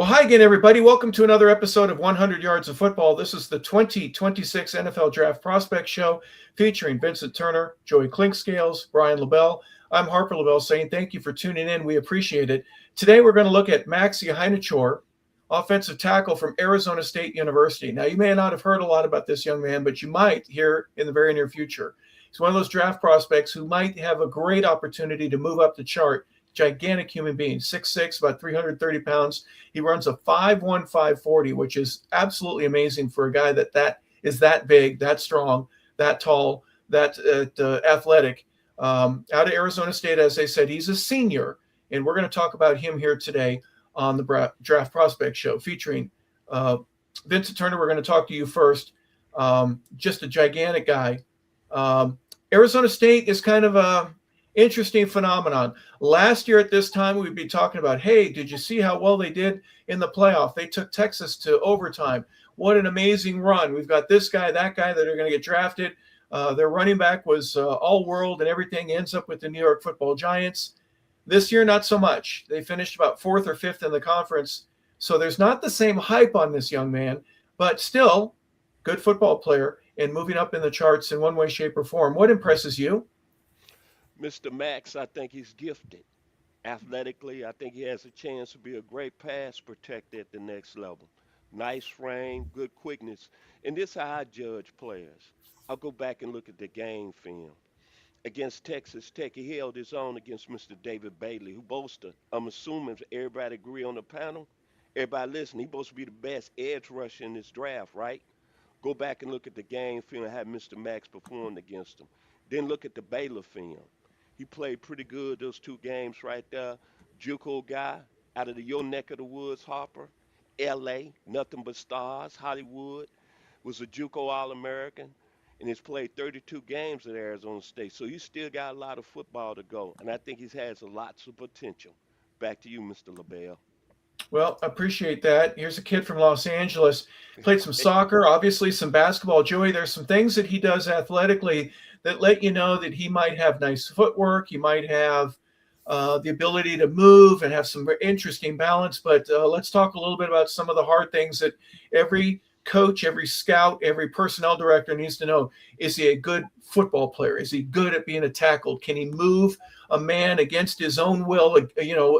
Well, hi again, everybody. Welcome to another episode of 100 Yards of Football. This is the 2026 NFL Draft Prospect Show featuring Vincent Turner, Joey Clinkscales, Brian LeBel. I'm Harper LeBel saying thank you for tuning in. We appreciate it. Today, we're going to look at Max Iheanachor, offensive tackle from Arizona State University. Now, you may not have heard a lot about this young man, but you might hear in the very near future. He's one of those draft prospects who might have a great opportunity to move up the chart. Gigantic human being, 6'6", about 330 pounds. He runs a 5'1", 540, which is absolutely amazing for a guy that is that big, that strong, that tall, that athletic. Out of Arizona State, as I said, he's a senior, and we're going to talk about him here today on the Draft Prospect Show featuring Vincent Turner. We're going to talk to you first. Just a gigantic guy. Arizona State is kind of a interesting phenomenon. Last year at this time, we'd be talking about, hey, did you see how well they did in the playoff? They took Texas to overtime. What an amazing run. We've got this guy, that guy that are going to get drafted. Their running back was all world and everything, ends up with the New York Football Giants. This year, not so much. They finished about 4th or 5th in the conference. So there's not the same hype on this young man, but still good football player and moving up in the charts in one way, shape, or form. What impresses you? Mr. Max, I think he's gifted. Athletically, I think he has a chance to be a great pass protector at the next level. Nice frame, good quickness. And this is how I judge players. I'll go back and look at the game film. Against Texas Tech, he held his own against Mr. David Bailey, who boasted, I'm assuming if everybody agree on the panel, everybody listen, he's supposed to be the best edge rusher in this draft, right? Go back and look at the game film and have Mr. Max performed against him. Then look at the Baylor film. He played pretty good those two games right there. JUCO guy out of your neck of the woods, Harper. L.A., nothing but stars. Hollywood was a JUCO All-American, and he's played 32 games at Arizona State. So he's still got a lot of football to go, and I think he has lots of potential. Back to you, Mr. LeBel. Well, appreciate that. Here's a kid from Los Angeles, played some soccer, obviously some basketball. Joey, there's some things that he does athletically that let you know that he might have nice footwork. He might have the ability to move and have some interesting balance. But let's talk a little bit about some of the hard things that every coach, every scout, every personnel director needs to know. Is he a good football player? Is he good at being a tackle? Can he move a man against his own will,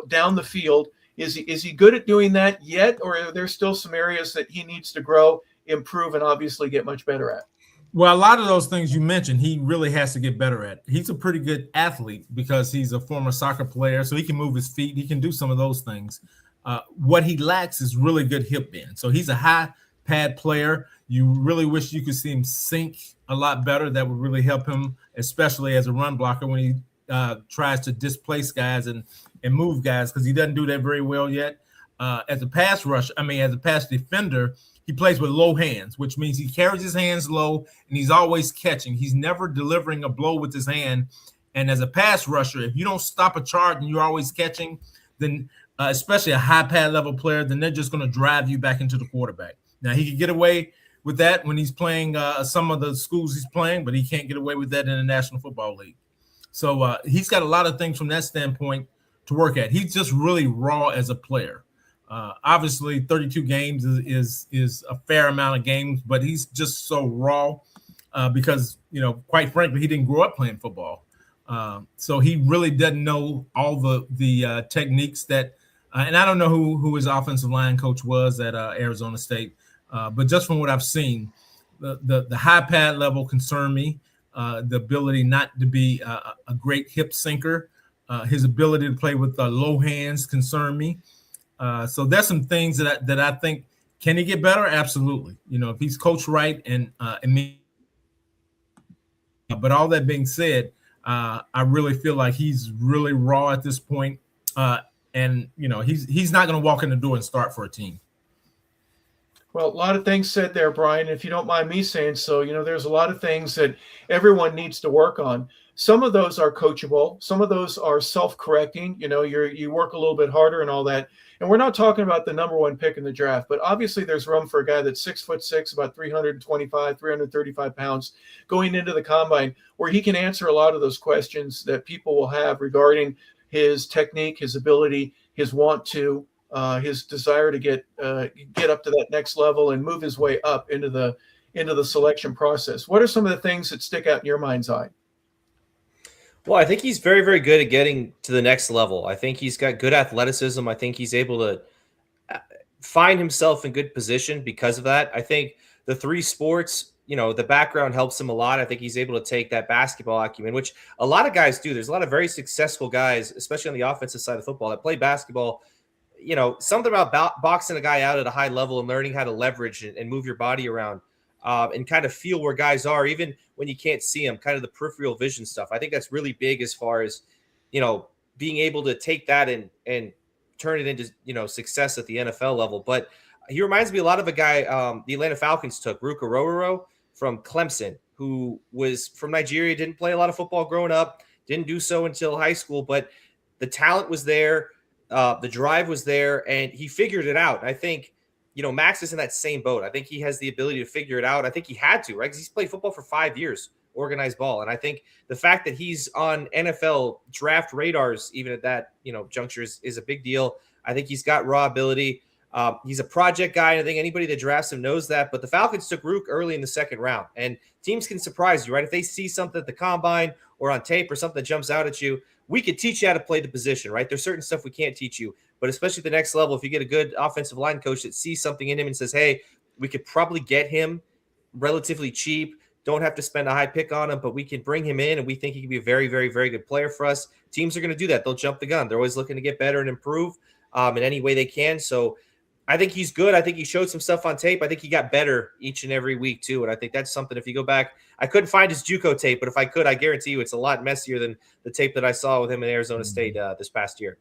down the field? Is he good at doing that yet, or are there still some areas that he needs to grow, improve, and obviously get much better at? Well, a lot of those things you mentioned, he really has to get better at. He's a pretty good athlete because he's a former soccer player, so he can move his feet. He can do some of those things. What he lacks is really good hip bend. So he's a high pad player. You really wish you could see him sink a lot better. That would really help him, especially as a run blocker when he tries to displace guys and move guys, because he doesn't do that very well yet. As a pass defender, he plays with low hands, which means he carries his hands low and he's always catching. He's never delivering a blow with his hand. And as a pass rusher, if you don't stop a charge and you're always catching, then especially a high pad level player, then they're just going to drive you back into the quarterback. Now, he can get away with that when he's playing some of the schools he's playing, but he can't get away with that in the National Football League. So he's got a lot of things from that standpoint to work at. He's just really raw as a player. Obviously, 32 games is a fair amount of games, but he's just so raw because, quite frankly, he didn't grow up playing football. So he really doesn't know all the techniques that and I don't know who his offensive line coach was at Arizona State, but just from what I've seen, the high pad level concerned me. The ability not to be a great hip sinker, his ability to play with low hands concerned me. So there's some things that I think, can he get better? Absolutely. If he's coached right but all that being said, I really feel like he's really raw at this point. And he's not going to walk in the door and start for a team. Well, a lot of things said there, Brian. If you don't mind me saying so, there's a lot of things that everyone needs to work on. Some of those are coachable. Some of those are self-correcting. You work a little bit harder and all that. And we're not talking about the number one pick in the draft, but obviously there's room for a guy that's 6'6", about 325, 335 pounds going into the combine, where he can answer a lot of those questions that people will have regarding his technique, his ability, his want to, his desire to get up to that next level and move his way up into the selection process. What are some of the things that stick out in your mind's eye? Well, I think he's very, very good at getting to the next level. I think he's got good athleticism. I think he's able to find himself in good position because of that. I think the three sports, the background helps him a lot. I think he's able to take that basketball acumen, which a lot of guys do. There's a lot of very successful guys, especially on the offensive side of football, that play basketball. Something about boxing a guy out at a high level and learning how to leverage and move your body around and kind of feel where guys are, even when you can't see them, kind of the peripheral vision stuff. I think that's really big as far as, being able to take that and turn it into, success at the NFL level. But he reminds me a lot of a guy the Atlanta Falcons took, Ruka Rororo from Clemson, who was from Nigeria, didn't play a lot of football growing up, didn't do so until high school, but the talent was there. The drive was there, and he figured it out. I think, Max is in that same boat. I think he has the ability to figure it out. I think he had to, right? Because he's played football for 5 years, organized ball. And I think the fact that he's on NFL draft radars, even at that, juncture is a big deal. I think he's got raw ability. He's a project guy, and I think anybody that drafts him knows that. But the Falcons took Rook early in the second round, and teams can surprise you, right? If they see something at the combine or on tape or something that jumps out at you, we could teach you how to play the position, right? There's certain stuff we can't teach you, but especially at the next level, if you get a good offensive line coach that sees something in him and says, hey, we could probably get him relatively cheap, don't have to spend a high pick on him, but we can bring him in and we think he can be a very, very, very good player for us. Teams are going to do that. They'll jump the gun. They're always looking to get better and improve in any way they can. So I think he's good. I think he showed some stuff on tape. I think he got better each and every week too. And I think that's something, if you go back, I couldn't find his JUCO tape, but if I could, I guarantee you it's a lot messier than the tape that I saw with him in Arizona State this past year.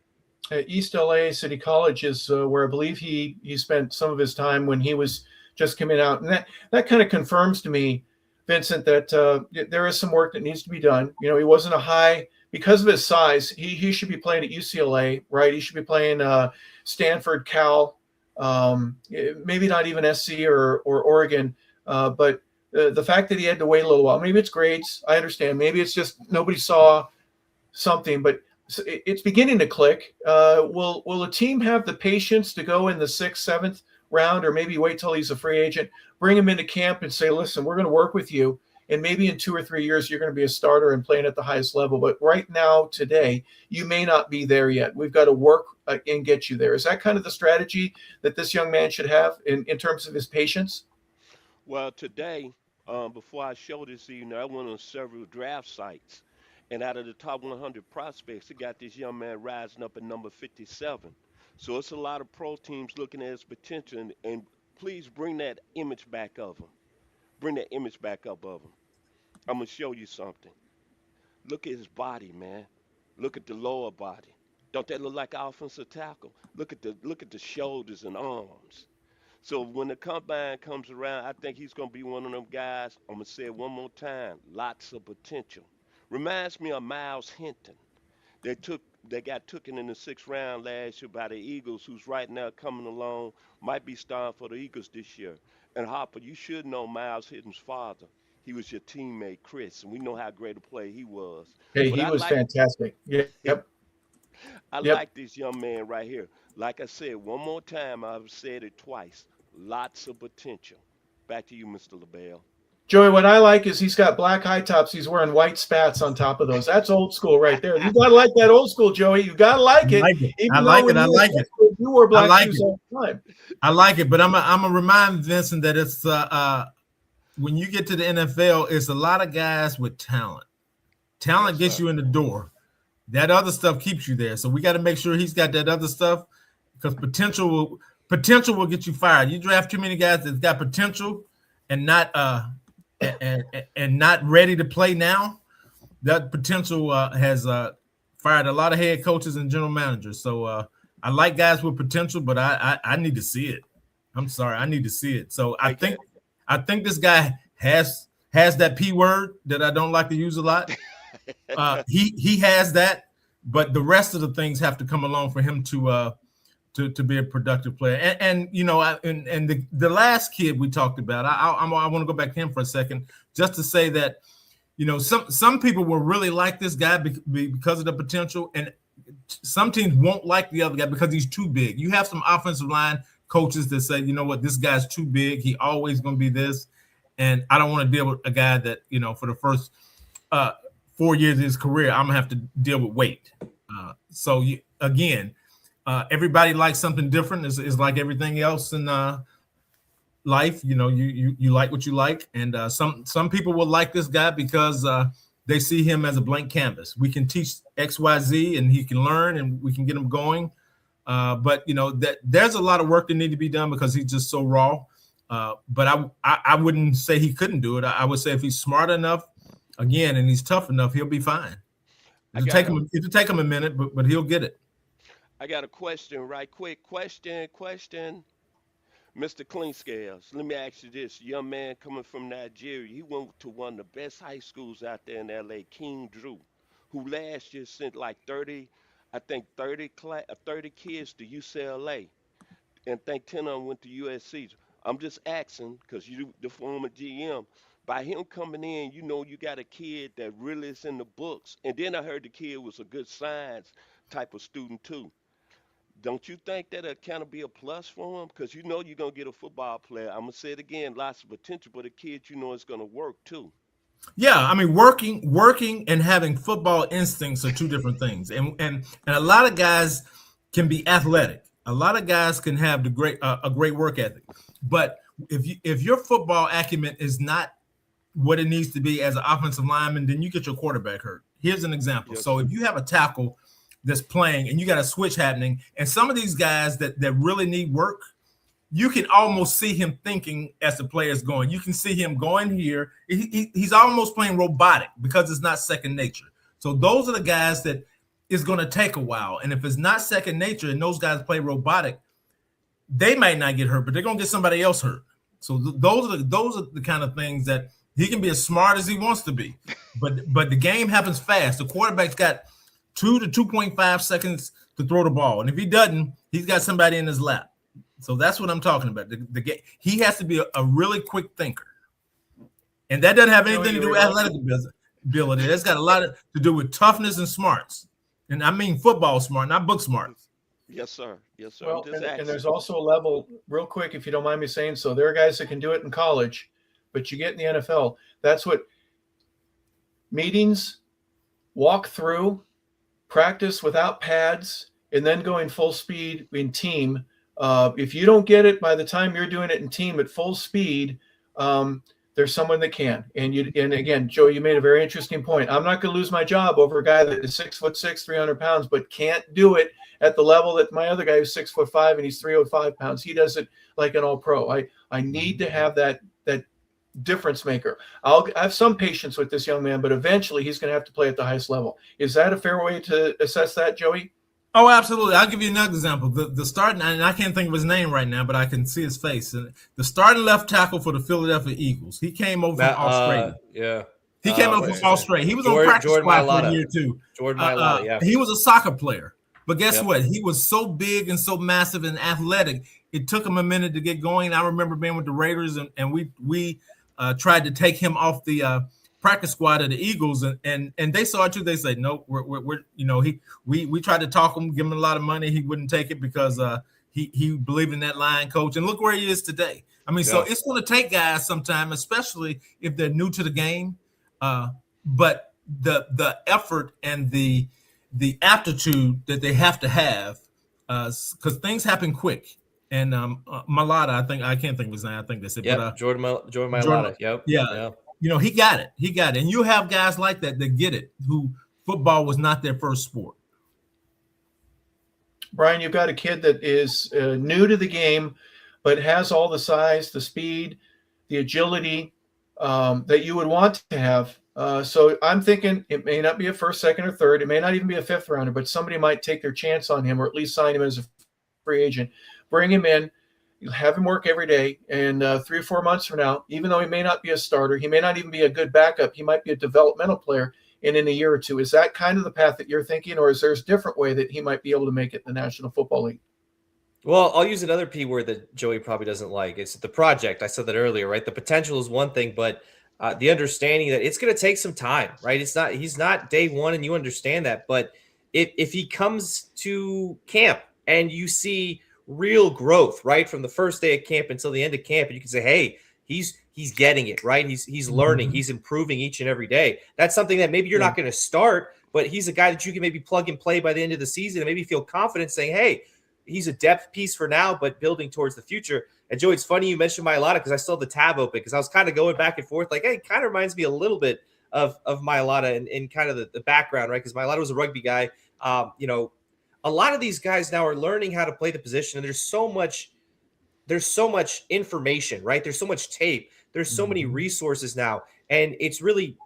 East LA City College is where I believe he spent some of his time when he was just coming out. And that kind of confirms to me, Vincent, that there is some work that needs to be done. He wasn't because of his size, he should be playing at UCLA, right? He should be playing Stanford, Cal, maybe not even SC or Oregon, but the fact that he had to wait a little while, maybe it's grades, I understand. Maybe it's just nobody saw something, but it's beginning to click. Will a team have the patience to go in the 6th, 7th round, or maybe wait till he's a free agent, bring him into camp and say, listen, we're going to work with you, and maybe in 2 or 3 years you're going to be a starter and playing at the highest level, but right now, today, you may not be there yet. We've got to work and get you there. Is that kind of the strategy that this young man should have in terms of his patience? Well, today, before I show this evening, I went on several draft sites. And out of the top 100 prospects, it got this young man rising up at number 57. So it's a lot of pro teams looking at his potential. And please bring that image back of him. Bring that image back up of him. I'm going to show you something. Look at his body, man. Look at the lower body. Don't that look like an offensive tackle? Look at the shoulders and arms. So when the combine comes around, I think he's going to be one of them guys. I'm going to say it one more time. Lots of potential. Reminds me of Miles Hinton. They got taken in the 6th round last year by the Eagles, who's right now coming along, might be starting for the Eagles this year. And Harper, you should know Miles Hinton's father. He was your teammate, Chris, and we know how great a player he was. Hey, he was fantastic. Yeah, yep. I like this young man right here. Like I said, one more time, I've said it twice. Lots of potential. Back to you, Mr. LeBel. Joey, what I like is he's got black high tops. He's wearing white spats on top of those. That's old school right there. You gotta like that old school, Joey. You gotta like it. I like it. You wore black shoes all the time. I like it, but I'm gonna remind Vincent that it's when you get to the NFL, it's a lot of guys with talent. Talent gets you in the door. That other stuff keeps you there. So we got to make sure he's got that other stuff, because potential will get you fired. You draft too many guys that's got potential and not and not ready to play now. That potential has fired a lot of head coaches and general managers. So I like guys with potential, but I need to see it. I'm sorry, I need to see it. So I think this guy has that P word that I don't like to use a lot. He has that, but the rest of the things have to come along for him to be a productive player. And you know, the last kid we talked about, I want to go back to him for a second, just to say that, you know, some people will really like this guy because of the potential, and some teams won't like the other guy because he's too big. You have some offensive line coaches that say, you know what, this guy's too big. He always going to be this. And I don't want to deal with a guy that, for the first 4 years of his career, I'm going to have to deal with weight. Everybody likes something different. It's like everything else in life. You like what you like. And some people will like this guy because they see him as a blank canvas. We can teach X, Y, Z, and he can learn, and we can get him going. But that there's a lot of work that need to be done because he's just so raw. But I wouldn't say he couldn't do it. I would say if he's smart enough, again, and he's tough enough, he'll be fine. It'll take him a minute, but he'll get it. I got a question right quick. Question. Mr. Clinkscales, let me ask you this. Young man coming from Nigeria, he went to one of the best high schools out there in L.A., King Drew, who last year sent like 30 kids to UCLA, and think 10 of them went to USC. I'm just asking, because you the former GM, by him coming in, you got a kid that really is in the books. And then I heard the kid was a good science type of student too. Don't you think that'll kind of be a plus for him? Because you're going to get a football player. I'm going to say it again, lots of potential, but a kid is going to work too. Yeah, I mean, working and having football instincts are two different things. And a lot of guys can be athletic. A lot of guys can have a great work ethic. But if your football acumen is not what it needs to be as an offensive lineman, then you get your quarterback hurt. Here's an example. Yes. So if you have a tackle that's playing and you got a switch happening, and some of these guys that really need work, you can almost see him thinking as the player's going. You can see him going here. He's almost playing robotic because it's not second nature. So those are the guys that is going to take a while. And if it's not second nature and those guys play robotic, they might not get hurt, but they're going to get somebody else hurt. So those are the kind of things that he can be as smart as he wants to be. But the game happens fast. The quarterback's got 2 to 2.5 seconds to throw the ball. And if he doesn't, he's got somebody in his lap. So that's what I'm talking about. The game, he has to be a really quick thinker. And that doesn't have anything to do with athletic ability. That's got a lot to do with toughness and smarts. And I mean football smart, not book smart. Yes, sir. Yes, sir. Well, and there's also a level, real quick, if you don't mind me saying so, there are guys that can do it in college, but you get in the NFL. That's what meetings, walk through, practice without pads, and then going full speed in team. If you don't get it by the time you're doing it in team at full speed, there's someone that can. And again, Joe, you made a very interesting point. I'm not going to lose my job over a guy that is 6'6", 300 pounds, but can't do it at the level that my other guy is 6'5" and he's 305 pounds. He does it like an all-pro. I need to have that difference maker. I have some patience with this young man, but eventually he's going to have to play at the highest level. Is that a fair way to assess that, Joey? Oh, absolutely. I'll give you another example. The starting, and I can't think of his name right now, but I can see his face. The starting left tackle for the Philadelphia Eagles. He came over from Australia. Yeah. He came over from Australia. He was on practice squad for a year too. Jordan Mailata, yeah. He was a soccer player. But guess what? He was so big and so massive and athletic. It took him a minute to get going. I remember being with the Raiders, and we tried to take him off the practice squad of the Eagles, and they saw it too. They said, no, we're we tried to talk him, give him a lot of money. He wouldn't take it because he believed in that line coach, and look where he is today. I mean, so it's going to take guys sometime, especially if they're new to the game. But the effort and the aptitude that they have to have, because things happen quick. And Mailata, I can't think of his name. I think they said, Jordan Mailata. Yep. Yeah. He got it. And you have guys like that get it, who football was not their first sport. Brian, you've got a kid that is new to the game, but has all the size, the speed, the agility that you would want to have. So I'm thinking it may not be a first, second, or third. It may not even be a fifth rounder, but somebody might take their chance on him or at least sign him as a free agent. Bring him in. You'll have him work every day, and 3 or 4 months from now, even though he may not be a starter, he may not even be a good backup, he might be a developmental player, and in a year or two. Is that kind of the path that you're thinking, or is there a different way that he might be able to make it in the National Football League? Well, I'll use another P word that Joey probably doesn't like. It's the project. I said that earlier, right? The potential is one thing, but the understanding that it's going to take some time, right? He's not day one, and you understand that, but if he comes to camp and you see real growth, right, from the first day of camp until the end of camp, and you can say, hey, he's getting it, right? He's learning, he's improving each and every day. That's something that maybe you're not going to start, but he's a guy that you can maybe plug and play by the end of the season and maybe feel confident saying, hey, he's a depth piece for now, but building towards the future. And Joey, it's funny you mentioned Mailata because I still have the tab open because I was kind of going back and forth like, hey, it kind of reminds me a little bit of Mailata and kind of the background, right? Because Mailata was a rugby guy. You know, a lot of these guys now are learning how to play the position, and there's so much information, right? There's so much tape. There's so many resources now, and it's really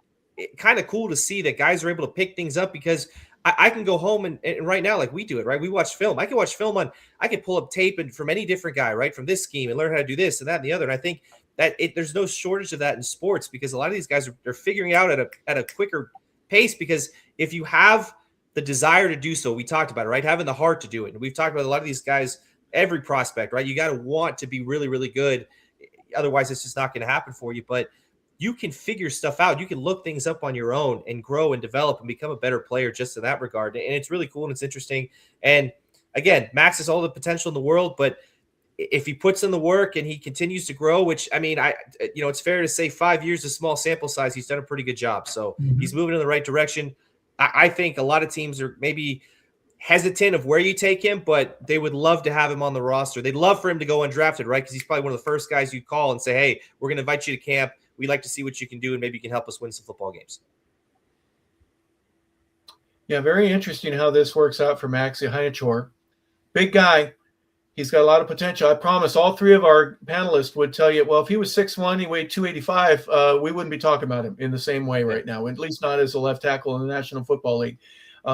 kind of cool to see that guys are able to pick things up because I can go home and right now, like we do it, right? We watch film. I can watch film I can pull up tape and from any different guy, right? From this scheme and learn how to do this and that and the other. And I think that there's no shortage of that in sports because a lot of these guys they're figuring out at a quicker pace because if you have the desire to do so, we talked about it, right? Having the heart to do it. And we've talked about a lot of these guys, every prospect, right? You got to want to be really, really good. Otherwise, it's just not going to happen for you. But you can figure stuff out. You can look things up on your own and grow and develop and become a better player just in that regard. And it's really cool and it's interesting. And again, Max has all the potential in the world, but if he puts in the work and he continues to grow, which I mean, it's fair to say 5 years is small sample size. He's done a pretty good job. So he's moving in the right direction. I think a lot of teams are maybe hesitant of where you take him, but they would love to have him on the roster. They'd love for him to go undrafted, right? Because he's probably one of the first guys you'd call and say, hey, we're going to invite you to camp. We'd like to see what you can do, and maybe you can help us win some football games. Yeah, very interesting how this works out for Max Iheanachor. Big guy. He's got a lot of potential. I promise all three of our panelists would tell you, well, if he was 6'1", he weighed 285, we wouldn't be talking about him in the same way right now, at least not as a left tackle in the National Football League.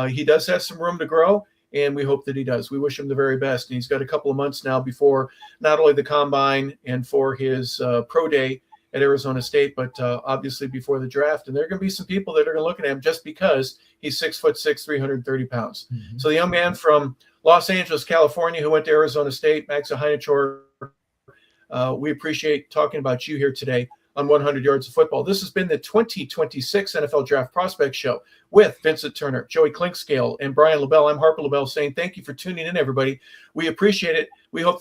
He does have some room to grow, and we hope that he does. We wish him the very best. And he's got a couple of months now before not only the combine and for his pro day at Arizona State, but obviously before the draft. And there are going to be some people that are going to look at him just because he's 6'6", 330 pounds. So the young man from Los Angeles, California, who went to Arizona State, Max Iheanachor, we appreciate talking about you here today on 100 Yards of Football. This has been the 2026 NFL Draft Prospect Show with Vincent Turner, Joey Clinkscale, and Brian LeBel. I'm Harper LeBel saying thank you for tuning in, everybody. We appreciate it. We hope